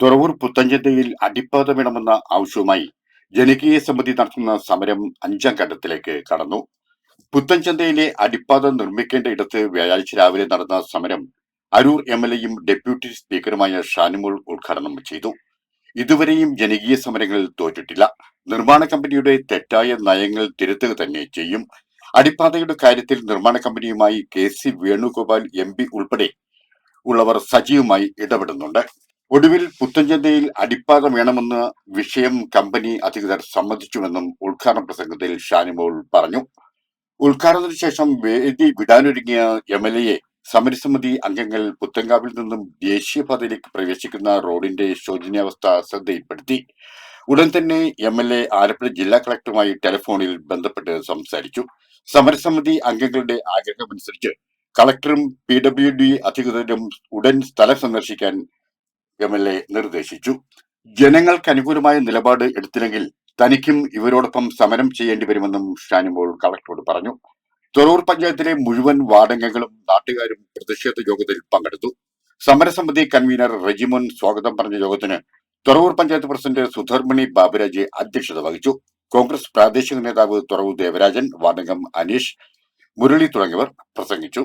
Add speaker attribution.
Speaker 1: തുറവൂർ പുത്തഞ്ചന്തയിൽ അടിപ്പാത വേണമെന്ന ആവശ്യവുമായി ജനകീയ സമിതി നടത്തുന്ന സമരം 5ാം ഘട്ടത്തിലേക്ക് കടന്നു. പുത്തൻചന്തയിലെ അടിപ്പാത നിർമ്മിക്കേണ്ട ഇടത്ത് വ്യാഴാഴ്ച രാവിലെ നടന്ന സമരം അരൂർ എംഎൽഎയും ഡെപ്യൂട്ടി സ്പീക്കറുമായ ഷാനിമോൾ ഉദ്ഘാടനം ചെയ്തു. ഇതുവരെയും ജനകീയ സമരങ്ങളിൽ തോറ്റിട്ടില്ല. നിർമ്മാണ കമ്പനിയുടെ തെറ്റായ നയങ്ങൾ തിരുത്തുക തന്നെ ചെയ്യും. അടിപ്പാതയുടെ കാര്യത്തിൽ നിർമ്മാണ കമ്പനിയുമായി കെ.സി. വേണുഗോപാൽ MP ഉൾപ്പെടെ ഉള്ളവർ സജീവമായി ഇടപെടുന്നുണ്ട്. ഒടുവിൽ പുത്തൻചന്തയിൽ അടിപ്പാത വേണമെന്ന വിഷയം കമ്പനി അധികൃതർ സമ്മതിച്ചുവെന്നും ഉദ്ഘാടന പ്രസംഗത്തിൽ ഷാനിമോൾ പറഞ്ഞു. ഉദ്ഘാടനത്തിന് ശേഷം വേദി വിടാനൊരുങ്ങിയ MLA സമരസമിതി അംഗങ്ങൾ പുത്തങ്കാവിൽ നിന്നും ദേശീയപാതയിലേക്ക് പ്രവേശിക്കുന്ന റോഡിന്റെ ശോചനീയാവസ്ഥ ശ്രദ്ധയിൽപ്പെടുത്തി. ഉടൻ തന്നെ MLA ആലപ്പുഴ ജില്ലാ കളക്ടറുമായി ടെലിഫോണിൽ ബന്ധപ്പെട്ട് സംസാരിച്ചു. സമരസമിതി അംഗങ്ങളുടെ ആഗ്രഹമനുസരിച്ച് കളക്ടറും PWD അധികൃതരും ഉടൻ സ്ഥലം സന്ദർശിക്കാൻ MLA നിർദ്ദേശിച്ചു. ജനങ്ങൾക്ക് അനുകൂലമായ നിലപാട് എടുത്തില്ലെങ്കിൽ തനിക്കും ഇവരോടൊപ്പം സമരം ചെയ്യേണ്ടി വരുമെന്നും ഷാനിമോൾ കളക്ടറോട് പറഞ്ഞു. തുറവൂർ പഞ്ചായത്തിലെ മുഴുവൻ വാർഡംഗങ്ങളും നാട്ടുകാരും പ്രതിഷേധ യോഗത്തിൽ പങ്കെടുത്തു. സമരസമിതി കൺവീനർ റെജിമോൻ സ്വാഗതം പറഞ്ഞ യോഗത്തിന് തുറവൂർ പഞ്ചായത്ത് പ്രസിഡന്റ് സുധർമണി ബാബുരാജ് അധ്യക്ഷത വഹിച്ചു. കോൺഗ്രസ് പ്രാദേശിക നേതാവ് തുറവൂർ ദേവരാജൻ, വാർഡംഗം അനീഷ്, മുരളി തുടങ്ങിയവർ പ്രസംഗിച്ചു.